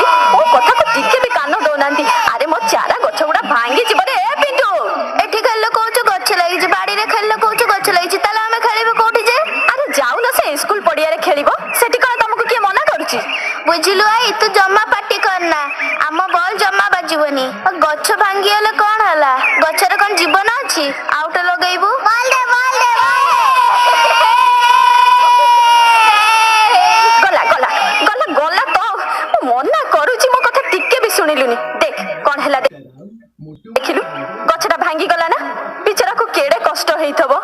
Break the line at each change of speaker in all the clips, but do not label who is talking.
जाउछंती ओ कथा को टिके भी कान दउनांती अरे मो चारा गछ गुडा भांगी जिबो रे पिंटू
एठी खेल कोच गछ लगी जे बाड़ी रे खेल कोच गछ लगी ताले हमें खेलिबे कोठी जे
अरे जाऊ न से स्कूल पड़िया रे खेलिबो सेठी कोन तुमको के मना करूची
बुझिलु आई तू जम्मा पार्टी करना आम बॉल जम्मा बाजिबनी गछ भांगी गले कोन हला गछरे कोन जीवन अछि आउट लगेइबू बॉल दे
गला गला गला गला तो मना करूची मो कथा टिके भी सुनिलुनी देख कोन हला देखिलु गछटा भांगी गला ना बिचारा को केड़े कष्ट हेइथबो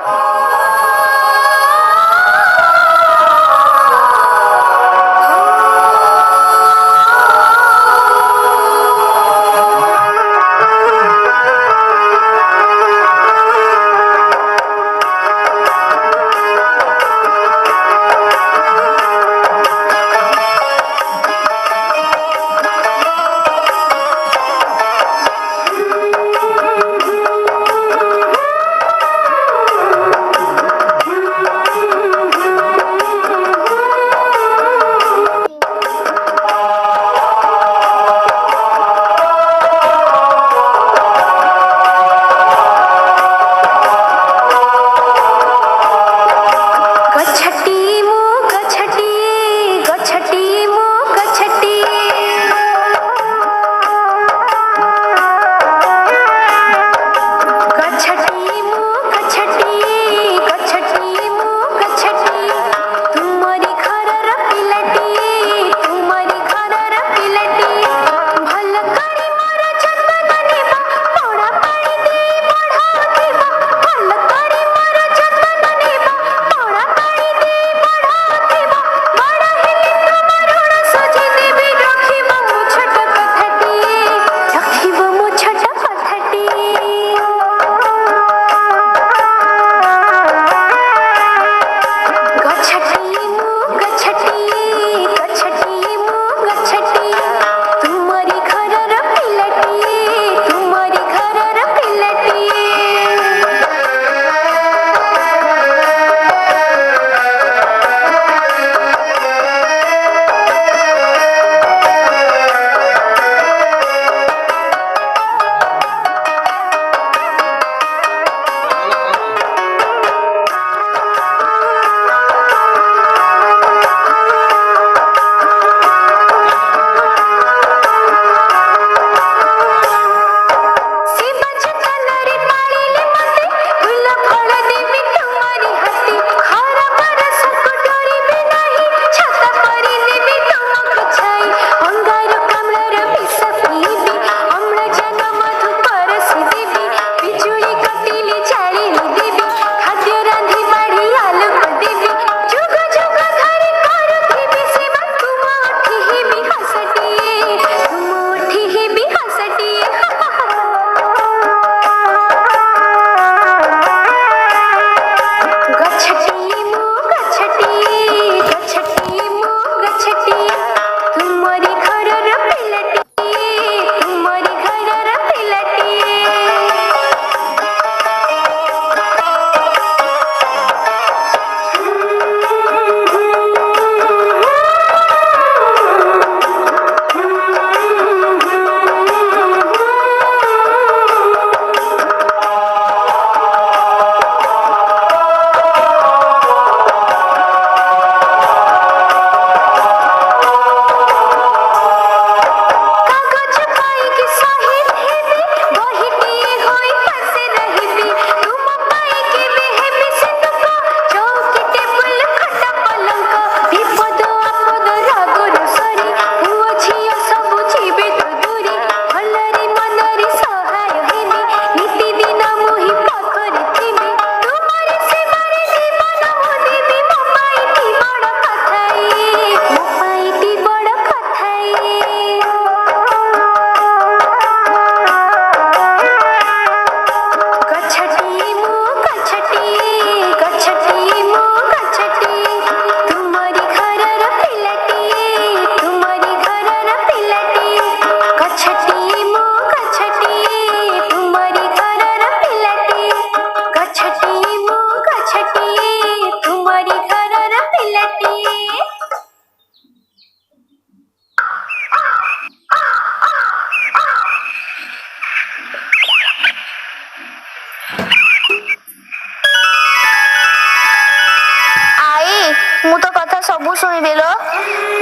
ସବୁ ଶୁଣିବି ଲୋ।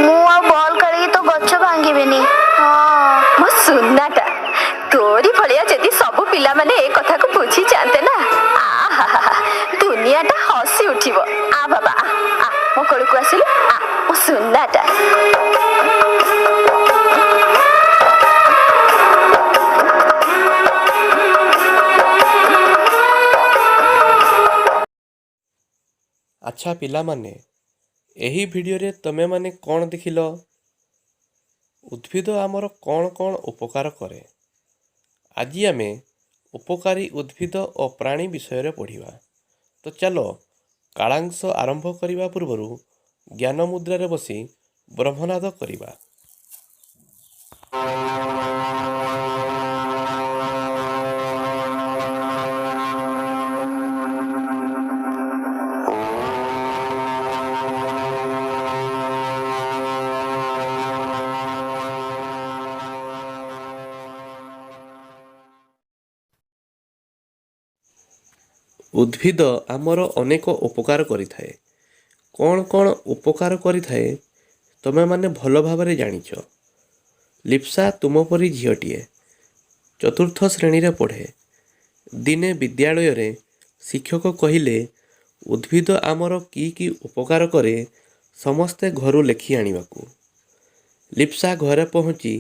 ମୁଁ ଆଉ ବଲ୍ ଖେଳିକି ତୋ ଗଛ ଭାଙ୍ଗିବିନି। ହଁ
ମୋ ସୁନାଟା, ତୋରି ଭଳିଆ ଯଦି ସବୁ ପିଲାମାନେ ଏ କଥାକୁ ବୁଝି ଯାଆନ୍ତେ ନା, ଆହାହାହା, ଦୁନିଆଟା ହସି ଉଠିବ। ଆ ବାବା ଆ ମୋ କୋଳକୁ ଆସିଲୁ, ଆ ମୋ ସୁନାଟା।
ଆଚ୍ଛା ପିଲାମାନେ, ଏହି ଭିଡ଼ିଓରେ ତମେମାନେ କ'ଣ ଦେଖିଲ? ଉଦ୍ଭିଦ ଆମର କ'ଣ କ'ଣ ଉପକାର କରେ? ଆଜି ଆମେ ଉପକାରୀ ଉଦ୍ଭିଦ ଓ ପ୍ରାଣୀ ବିଷୟରେ ପଢ଼ିବା। ତ ଚାଲ କାଳାଂଶ ଆରମ୍ଭ କରିବା ପୂର୍ବରୁ ଜ୍ଞାନ ମୁଦ୍ରାରେ ବସି ବ୍ରହ୍ମନାଦ କରିବା। ଉଦ୍ଭିଦ ଆମର ଅନେକ ଉପକାର କରିଥାଏ। କ'ଣ କ'ଣ ଉପକାର କରିଥାଏ ତମେମାନେ ଭଲ ଭାବରେ ଜାଣିଛ। ଲିପ୍ସା ତୁମ ପରି ଝିଅଟିଏ, 4ର୍ଥ ଶ୍ରେଣୀରେ ପଢ଼େ। ଦିନେ ବିଦ୍ୟାଳୟରେ ଶିକ୍ଷକ କହିଲେ ଉଦ୍ଭିଦ ଆମର କି କି ଉପକାର କରେ ସମସ୍ତେ ଘରୁ ଲେଖି ଆଣିବାକୁ। ଲିପ୍ସା ଘରେ ପହଞ୍ଚି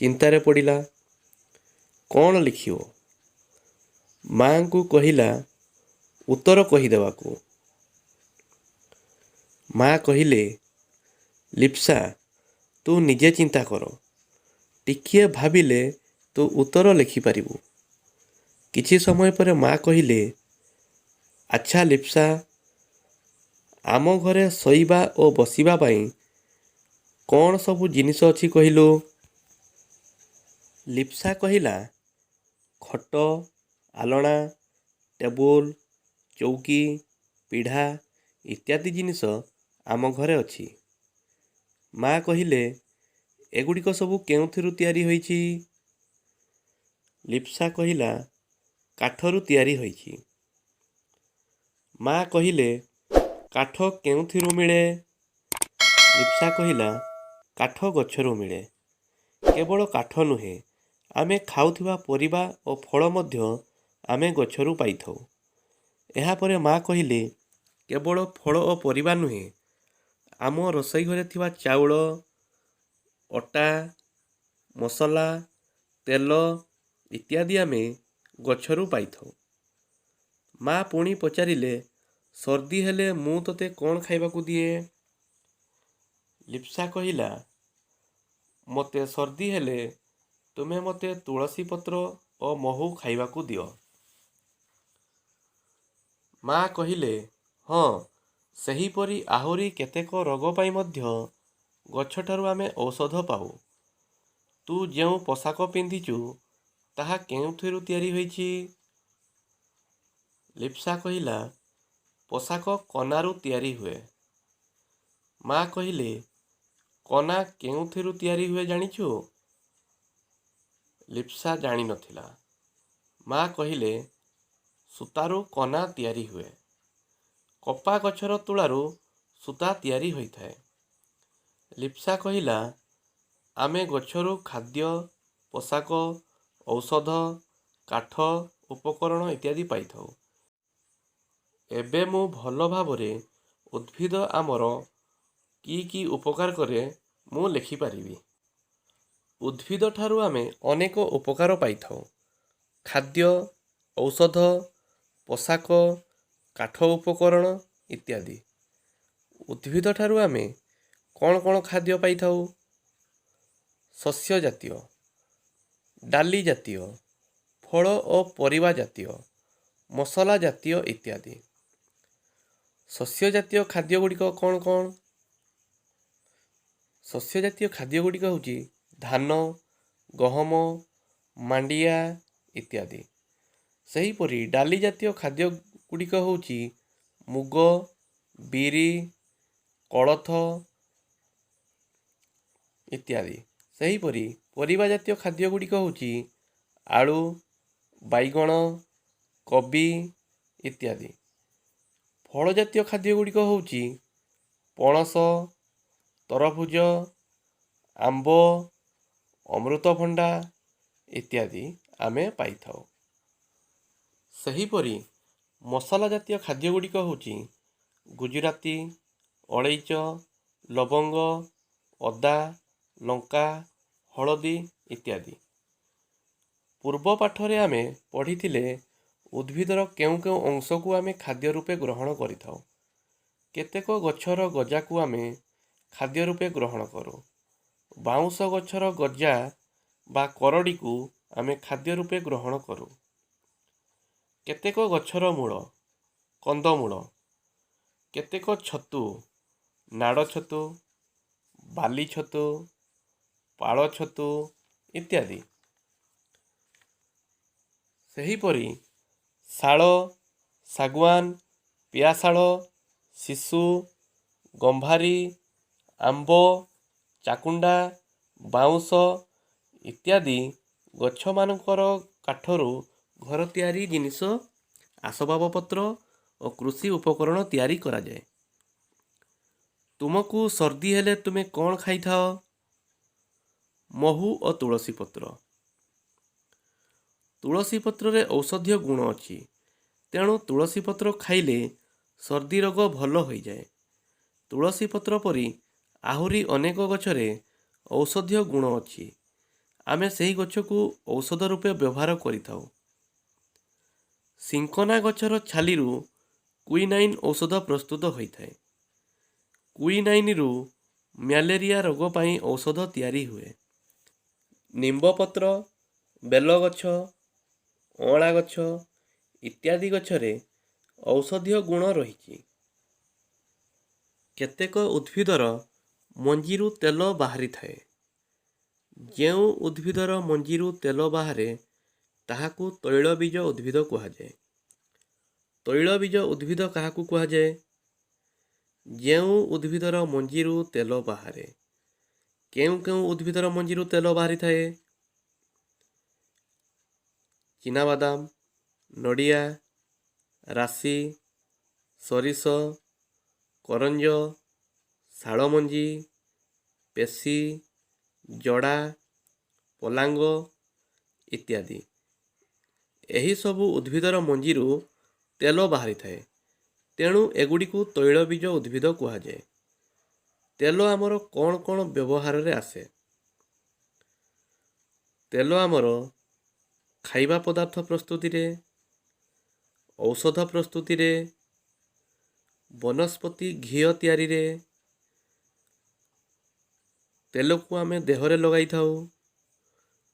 ଚିନ୍ତାରେ ପଡ଼ିଲା। କ'ଣ ଲେଖିବ? ମାଆଙ୍କୁ କହିଲା ଉତ୍ତର କହିଦେବାକୁ। ମା କହିଲେ, ଲିପ୍ସା ତୁ ନିଜେ ଚିନ୍ତା କର, ଟିକିଏ ଭାବିଲେ ତୁ ଉତ୍ତର ଲେଖିପାରିବୁ। କିଛି ସମୟ ପରେ ମା କହିଲେ, ଆଚ୍ଛା ଲିପ୍ସା, ଆମ ଘରେ ଶୋଇବା ଓ ବସିବା ପାଇଁ କ'ଣ ସବୁ ଜିନିଷ ଅଛି କହିଲୁ? ଲିପ୍ସା କହିଲା, ଖଟ, ଆଲଣା, ଟେବୁଲ, ଚୌକି, ପିଢ଼ା ଇତ୍ୟାଦି ଜିନିଷ ଆମ ଘରେ ଅଛି। ମା କହିଲେ, ଏଗୁଡ଼ିକ ସବୁ କେଉଁଥିରୁ ତିଆରି ହୋଇଛି? ଲିପ୍ସା କହିଲା, କାଠରୁ ତିଆରି ହୋଇଛି। ମା କହିଲେ, କାଠ କେଉଁଥିରୁ ମିଳେ? ଲିପ୍ସା କହିଲା, କାଠ ଗଛରୁ ମିଳେ। କେବଳ କାଠ ନୁହେଁ, ଆମେ ଖାଉଥିବା ପରିବା ଓ ଫଳ ମଧ୍ୟ ଆମେ ଗଛରୁ ପାଇଥାଉ। ଏହାପରେ ମା କହିଲେ, କେବଳ ଫଳ ଓ ପରିବା ନୁହେଁ, ଆମ ରୋଷେଇ ଘରେ ଥିବା ଚାଉଳ, ଅଟା, ମସଲା, ତେଲ ଇତ୍ୟାଦି ଆମେ ଗଛରୁ ପାଇଥାଉ। ମା ପୁଣି ପଚାରିଲେ, ସର୍ଦ୍ଦି ହେଲେ ମୁଁ ତୋତେ କ'ଣ ଖାଇବାକୁ ଦିଏ? ଲିପ୍ସା କହିଲା, ମୋତେ ସର୍ଦ୍ଦି ହେଲେ ତୁମେ ମୋତେ ତୁଳସୀ ପତ୍ର ଓ ମହୁ ଖାଇବାକୁ ଦିଅ। ମା କହିଲେ, ହଁ, ସେହିପରି ଆହୁରି କେତେକ ରୋଗ ପାଇଁ ମଧ୍ୟ ଗଛଠାରୁ ଆମେ ଔଷଧ ପାଉ। ତୁ ଯେଉଁ ପୋଷାକ ପିନ୍ଧିଛୁ ତାହା କେଉଁଥିରୁ ତିଆରି ହୋଇଛି? ଲିପ୍ସା କହିଲା, ପୋଷାକ କନାରୁ ତିଆରି ହୁଏ। ମା କହିଲେ, କନା କେଉଁଥିରୁ ତିଆରି ହୁଏ ଜାଣିଛୁ? ଲିପ୍ସା ଜାଣିନଥିଲା। ମା କହିଲେ, ସୂତାରୁ କନା ତିଆରି ହୁଏ। କପା ଗଛର ତୁଳାରୁ ସୂତା ତିଆରି ହୋଇଥାଏ। ଲିପ୍ସା କହିଲା, ଆମେ ଗଛରୁ ଖାଦ୍ୟ, ପୋଷାକ, ଔଷଧ, କାଠ, ଉପକରଣ ଇତ୍ୟାଦି ପାଇଥାଉ। ଏବେ ମୁଁ ଭଲ ଭାବରେ ଉଦ୍ଭିଦ ଆମର କି କି ଉପକାର କରେ ମୁଁ ଲେଖିପାରିବି। ଉଦ୍ଭିଦ ଠାରୁ ଆମେ ଅନେକ ଉପକାର ପାଇଥାଉ। ଖାଦ୍ୟ, ଔଷଧ, ପୋଷାକ, କାଠ ଉପକରଣ ଇତ୍ୟାଦି। ଉଦ୍ଭିଦ ଠାରୁ ଆମେ କ'ଣ କ'ଣ ଖାଦ୍ୟ ପାଇଥାଉ? ଶସ୍ୟ ଜାତୀୟ, ଡାଲି ଜାତୀୟ, ଫଳ ଓ ପରିବା ଜାତୀୟ, ମସଲା ଜାତୀୟ ଇତ୍ୟାଦି। ଶସ୍ୟ ଜାତୀୟ ଖାଦ୍ୟ ଗୁଡ଼ିକ କ'ଣ କ'ଣ? ଶସ୍ୟ ଜାତୀୟ ଖାଦ୍ୟ ଗୁଡ଼ିକ ହେଉଛି ଧାନ, ଗହମ, ମାଣ୍ଡିଆ ଇତ୍ୟାଦି। ସେହିପରି ଡାଲି ଜାତୀୟ ଖାଦ୍ୟ ଗୁଡ଼ିକ ହେଉଛି ମୁଗ, ବିରି, କୋଳଥ ଇତ୍ୟାଦି। ସେହିପରି ପରିବା ଜାତୀୟ ଖାଦ୍ୟ ଗୁଡ଼ିକ ହେଉଛି ଆଳୁ, ବାଇଗଣ, କୋବି ଇତ୍ୟାଦି। ଫଳ ଜାତୀୟ ଖାଦ୍ୟ ଗୁଡ଼ିକ ହେଉଛି ପଣସ, ତରଭୁଜ, ଆମ୍ବ, ଅମୃତଭଣ୍ଡା ଇତ୍ୟାଦି ଆମେ ପାଇଥାଉ। ସେହିପରି ମସଲା ଜାତୀୟ ଖାଦ୍ୟ ଗୁଡ଼ିକ ହେଉଛି ଗୁଜୁରାତି, ଅଳେଇଚ, ଲବଙ୍ଗ, ଅଦା, ଲଙ୍କା, ହଳଦୀ ଇତ୍ୟାଦି। ପୂର୍ବ ପାଠରେ ଆମେ ପଢ଼ିଥିଲେ ଉଦ୍ଭିଦର କେଉଁ କେଉଁ ଅଂଶକୁ ଆମେ ଖାଦ୍ୟ ରୂପେ ଗ୍ରହଣ କରିଥାଉ। କେତେକ ଗଛର ଗଜାକୁ ଆମେ ଖାଦ୍ୟ ରୂପେ ଗ୍ରହଣ କରୁ। ବାଉଁଶ ଗଛର ଗଜା ବା କରଡ଼ିକୁ ଆମେ ଖାଦ୍ୟ ରୂପେ ଗ୍ରହଣ କରୁ। କେତେକ ଗଛର ମୂଳ, କନ୍ଦମୂଳ, କେତେକ ଛତୁ, ନାଡ଼ ଛତୁ, ବାଲି ଛତୁ, ପାଳ ଛତୁ ଇତ୍ୟାଦି। ସେହିପରି ଶାଳ, ଶାଗୁଆନ, ପିଆଶାଳ, ଶିଶୁ, ଗମ୍ଭାରୀ, ଆମ୍ବ, ଚାକୁଣ୍ଡା, ବାଉଁଶ ଇତ୍ୟାଦି ଗଛମାନଙ୍କର କାଠରୁ ଘର ତିଆରି ଜିନିଷ, ଆସବାବପତ୍ର ଓ କୃଷି ଉପକରଣ ତିଆରି କରାଯାଏ। ତୁମକୁ ସର୍ଦ୍ଦି ହେଲେ ତୁମେ କ'ଣ ଖାଇଥାଅ? ମହୁ ଓ ତୁଳସୀ ପତ୍ର। ତୁଳସୀ ପତ୍ରରେ ଔଷଧୀୟ ଗୁଣ ଅଛି, ତେଣୁ ତୁଳସୀ ପତ୍ର ଖାଇଲେ ସର୍ଦ୍ଦି ରୋଗ ଭଲ ହୋଇଯାଏ। ତୁଳସୀ ପତ୍ର ପରି ଆହୁରି ଅନେକ ଗଛରେ ଔଷଧୀୟ ଗୁଣ ଅଛି। ଆମେ ସେହି ଗଛକୁ ଔଷଧ ରୂପେ ବ୍ୟବହାର କରିଥାଉ। ସିଙ୍କନା ଗଛର ଛାଲିରୁ କୁଇନାଇନ୍ ଔଷଧ ପ୍ରସ୍ତୁତ ହୋଇଥାଏ। କୁଇନାଇନ୍ରୁ ମ୍ୟାଲେରିଆ ରୋଗ ପାଇଁ ଔଷଧ ତିଆରି ହୁଏ। ନିମ୍ବପତ୍ର, ବେଲଗଛ, ଅଁଳା ଗଛ ଇତ୍ୟାଦି ଗଛରେ ଔଷଧୀୟ ଗୁଣ ରହିଛି। କେତେକ ଉଦ୍ଭିଦର ମଞ୍ଜିରୁ ତେଲ ବାହାରିଥାଏ। ଯେଉଁ ଉଦ୍ଭିଦର ମଞ୍ଜିରୁ ତେଲ ବାହାରେ ତାହାକୁ ତୈଳବୀଜ ଉଦ୍ଭିଦ କୁହାଯାଏ। ତୈଳବୀଜ ଉଦ୍ଭିଦ କାହାକୁ କୁହାଯାଏ? ଯେଉଁ ଉଦ୍ଭିଦର ମଞ୍ଜିରୁ ତେଲ ବାହାରେ। କେଉଁ କେଉଁ ଉଦ୍ଭିଦର ମଞ୍ଜିରୁ ତେଲ ବାହାରିଥାଏ? ଚିନାବାଦାମ, ନଡ଼ିଆ, ରାଶି, ସୋରିଷ, କରଞ୍ଜ, ଶାଳମଞ୍ଜି, ପେଶୀ, ଜଡ଼ା, ପଲାଙ୍ଗ ଇତ୍ୟାଦି। ଏହିସବୁ ଉଦ୍ଭିଦର ମଞ୍ଜିରୁ ତେଲ ବାହାରିଥାଏ, ତେଣୁ ଏଗୁଡ଼ିକୁ ତୈଳବୀଜ ଉଦ୍ଭିଦ କୁହାଯାଏ। ତେଲ ଆମର କ'ଣ କ'ଣ ବ୍ୟବହାରରେ ଆସେ? ତେଲ ଆମର ଖାଇବା ପଦାର୍ଥ ପ୍ରସ୍ତୁତିରେ, ଔଷଧ ପ୍ରସ୍ତୁତିରେ, ବନସ୍ପତି ଘିଅ ତିଆରିରେ, ତେଲକୁ ଆମେ ଦେହରେ ଲଗାଇଥାଉ,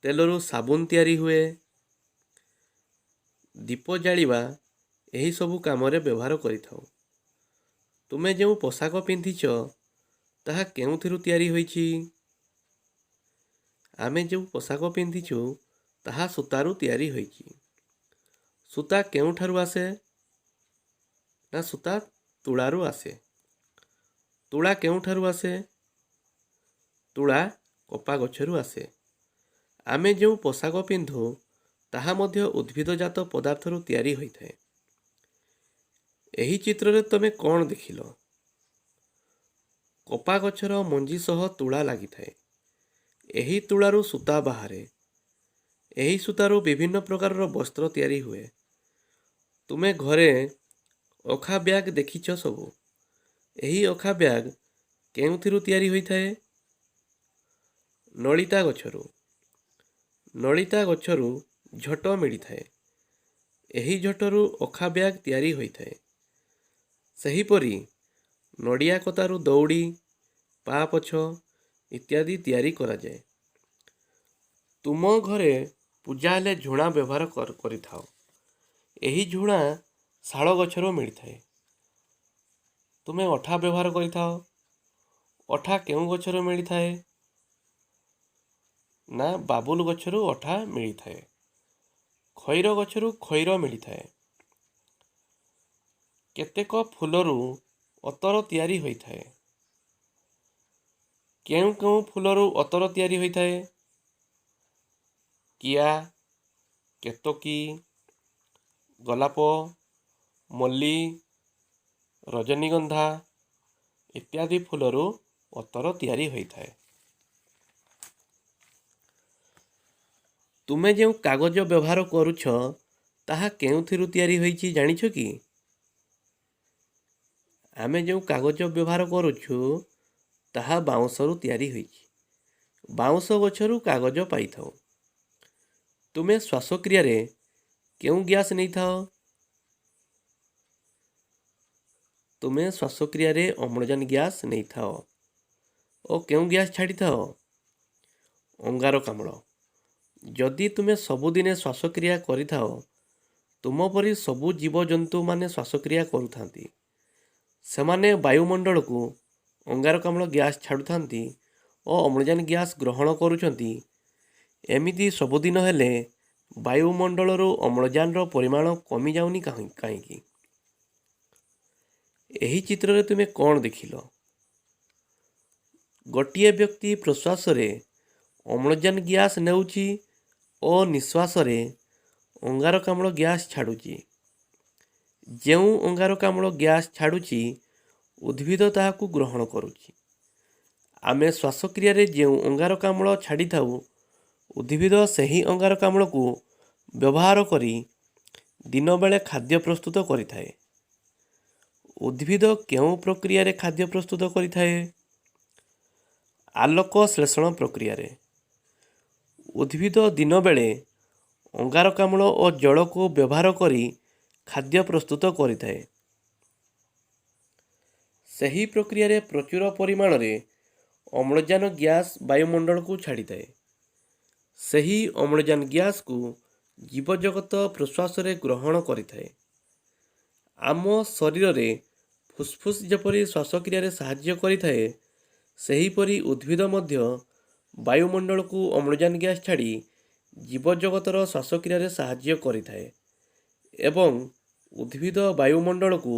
ତେଲରୁ ସାବୁନ ତିଆରି ହୁଏ, ଦୀପ ଜାଳିବା ଏହିସବୁ କାମରେ ବ୍ୟବହାର କରିଥାଉ। ତୁମେ ଯେଉଁ ପୋଷାକ ପିନ୍ଧିଛ ତାହା କେଉଁଥିରୁ ତିଆରି ହୋଇଛି? ଆମେ ଯେଉଁ ପୋଷାକ ପିନ୍ଧିଛୁ ତାହା ସୂତାରୁ ତିଆରି ହୋଇଛି। ସୂତା କେଉଁଠାରୁ ଆସେ? ନା ସୂତା ତୁଳାରୁ ଆସେ। ତୁଳା କେଉଁଠାରୁ ଆସେ? ତୁଳା କପା ଗଛରୁ ଆସେ। ଆମେ ଯେଉଁ ପୋଷାକ ପିନ୍ଧୁ ତାହା ମଧ୍ୟ ଉଦ୍ଭିଦଜାତ ପଦାର୍ଥରୁ ତିଆରି ହୋଇଥାଏ। ଏହି ଚିତ୍ରରେ ତୁମେ କ'ଣ ଦେଖିଲ? କପା ଗଛର ମଞ୍ଜି ସହ ତୁଳା ଲାଗିଥାଏ। ଏହି ତୁଳାରୁ ସୂତା ବାହାରେ। ଏହି ସୂତାରୁ ବିଭିନ୍ନ ପ୍ରକାରର ବସ୍ତ୍ର ତିଆରି ହୁଏ। ତୁମେ ଘରେ ଅଖା ବ୍ୟାଗ ଦେଖିଛ ସବୁ। ଏହି ଅଖା ବ୍ୟାଗ କେଉଁଥିରୁ ତିଆରି ହୋଇଥାଏ? ନଳିତା ଗଛରୁ। ନଳିତା ଗଛରୁ ଝୋଟ ମିଳିଥାଏ। ଏହି ଝୋଟରୁ ଅଖା ବ୍ୟାଗ ତିଆରି ହୋଇଥାଏ। ସେହିପରି ନଡ଼ିଆ କତାରୁ ଦଉଡ଼ି, ପାପୋଛ ଇତ୍ୟାଦି ତିଆରି କରାଯାଏ। ତୁମ ଘରେ ପୂଜା ହେଲେ ଝୁଣା ବ୍ୟବହାର କରିଥାଅ। ଏହି ଝୁଣା ଶାଳ ଗଛରୁ ମିଳିଥାଏ। ତୁମେ ଅଠା ବ୍ୟବହାର କରିଥାଅ। ଅଠା କେଉଁ ଗଛରୁ ମିଳିଥାଏ? ନା ବାବୁଲ ଗଛରୁ ଅଠା ମିଳିଥାଏ। ଖଇର ଗଛରୁ ଖଇର ମିଳିଥାଏ। କେତେକ ଫୁଲରୁ ଅତର ତିଆରି ହୋଇଥାଏ। କେଉଁ କେଉଁ ଫୁଲରୁ ଅତର ତିଆରି ହୋଇଥାଏ? କିଆ, କେତକୀ, ଗୋଲାପ, ମଲ୍ଲି, ରଜନୀଗନ୍ଧା ଇତ୍ୟାଦି ଫୁଲରୁ ଅତର ତିଆରି ହୋଇଥାଏ। ତୁମେ ଯେଉଁ କାଗଜ ବ୍ୟବହାର କରୁଛ ତାହା କେଉଁଥିରୁ ତିଆରି ହୋଇଛି ଜାଣିଛ କି? ଆମେ ଯେଉଁ କାଗଜ ବ୍ୟବହାର କରୁଛୁ ତାହା ବାଉଁଶରୁ ତିଆରି ହୋଇଛି। ବାଉଁଶ ଗଛରୁ କାଗଜ ପାଇଥାଉ। ତୁମେ ଶ୍ୱାସକ୍ରିୟାରେ କେଉଁ ଗ୍ୟାସ୍ ନେଇଥାଅ? ତୁମେ ଶ୍ୱାସକ୍ରିୟାରେ ଅମ୍ଳଜାନ ଗ୍ୟାସ୍ ନେଇଥାଅ ଓ କେଉଁ ଗ୍ୟାସ୍ ଛାଡ଼ିଥାଅ? ଅଙ୍ଗାରକାମ୍ଳ। ଯଦି ତୁମେ ସବୁଦିନେ ଶ୍ୱାସକ୍ରିୟା କରିଥାଅ, ତୁମ ପରି ସବୁ ଜୀବଜନ୍ତୁମାନେ ଶ୍ୱାସକ୍ରିୟା କରୁଥାନ୍ତି। ସେମାନେ ବାୟୁମଣ୍ଡଳକୁ ଅଙ୍ଗାରକାମ୍ଳ ଗ୍ୟାସ୍ ଛାଡ଼ୁଥାନ୍ତି ଓ ଅମ୍ଳଜାନ ଗ୍ୟାସ୍ ଗ୍ରହଣ କରୁଛନ୍ତି। ଏମିତି ସବୁଦିନ ହେଲେ ବାୟୁମଣ୍ଡଳରୁ ଅମ୍ଳଜାନର ପରିମାଣ କମିଯାଉନି କାହିଁକି? ଏହି ଚିତ୍ରରେ ତୁମେ କ'ଣ ଦେଖିଲ? ଗୋଟିଏ ବ୍ୟକ୍ତି ପ୍ରଶ୍ୱାସରେ ଅମ୍ଳଜାନ ଗ୍ୟାସ୍ ନେଉଛି ଓ ନିଶ୍ୱାସରେ ଅଙ୍ଗାରକାମ୍ଳ ଗ୍ୟାସ୍ ଛାଡ଼ୁଛି। ଯେଉଁ ଅଙ୍ଗାରକାମ୍ଳ ଗ୍ୟାସ୍ ଛାଡ଼ୁଛି ଉଦ୍ଭିଦ ତାହାକୁ ଗ୍ରହଣ କରୁଛି। ଆମେ ଶ୍ୱାସକ୍ରିୟାରେ ଯେଉଁ ଅଙ୍ଗାରକାମ୍ଳ ଛାଡ଼ିଥାଉ, ଉଦ୍ଭିଦ ସେହି ଅଙ୍ଗାରକାମ୍ଳକୁ ବ୍ୟବହାର କରି ଦିନବେଳେ ଖାଦ୍ୟ ପ୍ରସ୍ତୁତ କରିଥାଏ। ଉଦ୍ଭିଦ କେଉଁ ପ୍ରକ୍ରିୟାରେ ଖାଦ୍ୟ ପ୍ରସ୍ତୁତ କରିଥାଏ? ଆଲୋକ ଶ୍ଳେଷଣ ପ୍ରକ୍ରିୟାରେ। ଉଦ୍ଭିଦ ଦିନବେଳେ ଅଙ୍ଗାରକାମ୍ଳ ଓ ଜଳକୁ ବ୍ୟବହାର କରି ଖାଦ୍ୟ ପ୍ରସ୍ତୁତ କରିଥାଏ। ସେହି ପ୍ରକ୍ରିୟାରେ ପ୍ରଚୁର ପରିମାଣରେ ଅମ୍ଳଜାନ ଗ୍ୟାସ୍ ବାୟୁମଣ୍ଡଳକୁ ଛାଡ଼ିଥାଏ। ସେହି ଅମ୍ଳଜାନ ଗ୍ୟାସ୍କୁ ଜୀବଜଗତ ପ୍ରଶ୍ୱାସରେ ଗ୍ରହଣ କରିଥାଏ। ଆମ ଶରୀରରେ ଫୁସ୍ଫୁସ୍ ଯେପରି ଶ୍ୱାସକ୍ରିୟାରେ ସାହାଯ୍ୟ କରିଥାଏ, ସେହିପରି ଉଦ୍ଭିଦ ମଧ୍ୟ ବାୟୁମଣ୍ଡଳକୁ ଅମ୍ଳଜାନ ଗ୍ୟାସ୍ ଛାଡ଼ି ଜୀବଜଗତର ଶ୍ୱାସକ୍ରିୟାରେ ସାହାଯ୍ୟ କରିଥାଏ ଏବଂ ଉଦ୍ଭିଦ ବାୟୁମଣ୍ଡଳକୁ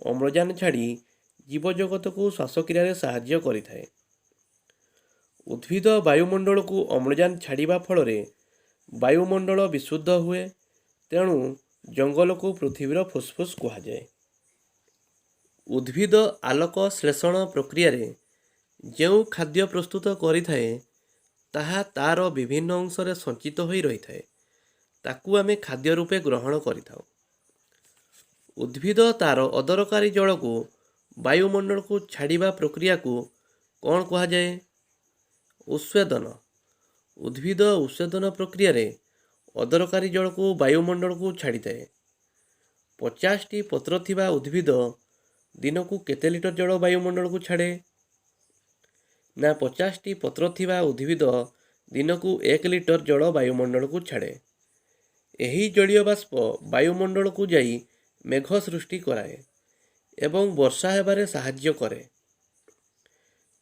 ଅମ୍ଳଜାନ ଛାଡ଼ି ଜୀବଜଗତକୁ ଶ୍ୱାସକ୍ରିୟାରେ ସାହାଯ୍ୟ କରିଥାଏ। ଉଦ୍ଭିଦ ବାୟୁମଣ୍ଡଳକୁ ଅମ୍ଳଜାନ ଛାଡ଼ିବା ଫଳରେ ବାୟୁମଣ୍ଡଳ ବିଶୁଦ୍ଧ ହୁଏ। ତେଣୁ ଜଙ୍ଗଲକୁ ପୃଥିବୀର ଫୁସ୍ଫୁସ୍ କୁହାଯାଏ। ଉଦ୍ଭିଦ ଆଲୋକ ଶ୍ଳେଷଣ ପ୍ରକ୍ରିୟାରେ ଯେଉଁ ଖାଦ୍ୟ ପ୍ରସ୍ତୁତ କରିଥାଏ, ତାହା ତା'ର ବିଭିନ୍ନ ଅଂଶରେ ସଞ୍ଚିତ ହୋଇ ରହିଥାଏ। ତାକୁ ଆମେ ଖାଦ୍ୟ ରୂପେ ଗ୍ରହଣ କରିଥାଉ। ଉଦ୍ଭିଦ ତା'ର ଅଦରକାରୀ ଜଳକୁ ବାୟୁମଣ୍ଡଳକୁ ଛାଡ଼ିବା ପ୍ରକ୍ରିୟାକୁ କ'ଣ କୁହାଯାଏ? ଉତ୍ସେଦନ। ଉଦ୍ଭିଦ ଉତ୍ସେଦନ ପ୍ରକ୍ରିୟାରେ ଅଦରକାରୀ ଜଳକୁ ବାୟୁମଣ୍ଡଳକୁ ଛାଡ଼ିଥାଏ। 50ଟି ପତ୍ର ଥିବା ଉଦ୍ଭିଦ ଦିନକୁ କେତେ ଲିଟର ଜଳ ବାୟୁମଣ୍ଡଳକୁ ଛାଡ଼େ? ନା 50ଟି ପତ୍ର ଥିବା ଉଦ୍ଭିଦ ଦିନକୁ 1 ଲିଟର ଜଳ ବାୟୁମଣ୍ଡଳକୁ ଛାଡ଼େ। ଏହି ଜଳୀୟ ବାଷ୍ପ ବାୟୁମଣ୍ଡଳକୁ ଯାଇ ମେଘ ସୃଷ୍ଟି କରାଏ ଏବଂ ବର୍ଷା ହେବାରେ ସାହାଯ୍ୟ କରେ।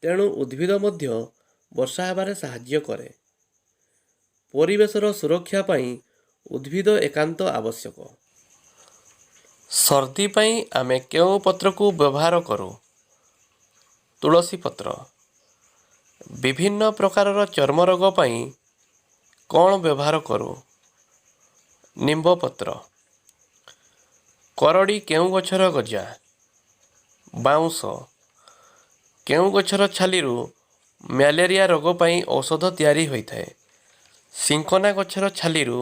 ତେଣୁ ଉଦ୍ଭିଦ ମଧ୍ୟ ବର୍ଷା ହେବାରେ ସାହାଯ୍ୟ କରେ। ପରିବେଶର ସୁରକ୍ଷା ପାଇଁ ଉଦ୍ଭିଦ ଏକାନ୍ତ ଆବଶ୍ୟକ। ସର୍ଦ୍ଦି ପାଇଁ ଆମେ କେଉଁ ପତ୍ରକୁ ବ୍ୟବହାର କରୁ? ତୁଳସୀ ପତ୍ର। ବିଭିନ୍ନ ପ୍ରକାରର ଚର୍ମ ରୋଗ ପାଇଁ କ'ଣ ବ୍ୟବହାର କରୁ? ନିମ୍ବ ପତ୍ର। କରଡ଼ି କେଉଁ ଗଛର ଗଜା? ବାଉଁଶ। କେଉଁ ଗଛର ଛାଲିରୁ ମ୍ୟାଲେରିଆ ରୋଗ ପାଇଁ ଔଷଧ ତିଆରି ହୋଇଥାଏ? ସିଙ୍କନା ଗଛର ଛାଲିରୁ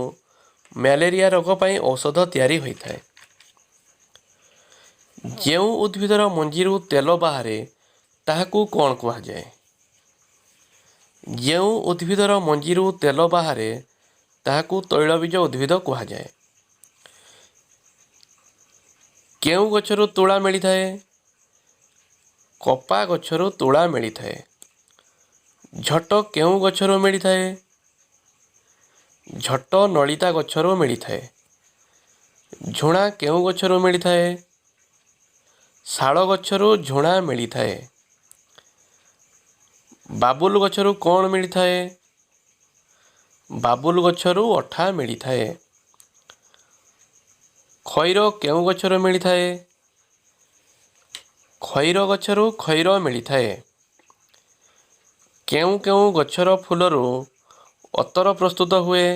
ମ୍ୟାଲେରିଆ ରୋଗ ପାଇଁ ଔଷଧ ତିଆରି ହୋଇଥାଏ। ଯେଉଁ ଉଦ୍ଭିଦର ମଞ୍ଜିରୁ ତେଲ ବାହାରେ ତାହାକୁ କ'ଣ କୁହାଯାଏ? ଯେଉଁ ଉଦ୍ଭିଦର ମଞ୍ଜିରୁ ତେଲ ବାହାରେ ତାହାକୁ ତୈଳବୀଜ ଉଦ୍ଭିଦ କୁହାଯାଏ। କେଉଁ ଗଛରୁ ତୁଳା ମିଳିଥାଏ? କପା ଗଛରୁ ତୁଳା ମିଳିଥାଏ। ଝଟ କେଉଁ ଗଛରୁ ମିଳିଥାଏ? ଝଟ ନଳିତା ଗଛରୁ ମିଳିଥାଏ। ଝୁଣା କେଉଁ ଗଛରୁ ମିଳିଥାଏ? ଶାଳ ଗଛରୁ ଝୁଣା ମିଳିଥାଏ। ବାବୁଲ ଗଛରୁ କ'ଣ ମିଳିଥାଏ? ବାବୁଲ ଗଛରୁ ଅଠା ମିଳିଥାଏ। ଖଇର କେଉଁ ଗଛରୁ ମିଳିଥାଏ? ଖଇର ଗଛରୁ ଖଇର ମିଳିଥାଏ। କେଉଁ କେଉଁ ଗଛର ଫୁଲରୁ ଅତର ପ୍ରସ୍ତୁତ ହୁଏ?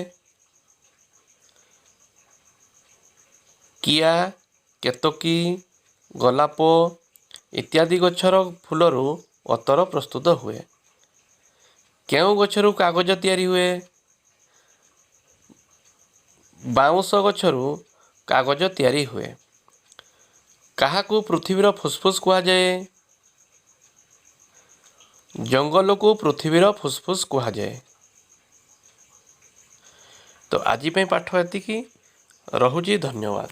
କିଆ, କେତକୀ, ଗୋଲାପ, ଇତ୍ୟାଦି ଗଛର ଫୁଲରୁ ଅତର ପ୍ରସ୍ତୁତ ହୁଏ। କେଉଁ ଗଛରୁ କାଗଜ ତିଆରି ହୁଏ? ବାଉଁଶ ଗଛରୁ କାଗଜ ତିଆରି ହୁଏ। କାହାକୁ ପୃଥିବୀର ଫୁସ୍ଫୁସ୍ କୁହାଯାଏ? ଜଙ୍ଗଲକୁ ପୃଥିବୀର ଫୁସ୍ଫୁସ୍ କୁହାଯାଏ। ତ ଆଜି ପାଇଁ ପାଠ ଏତିକି। ରହୁଛି, ଧନ୍ୟବାଦ।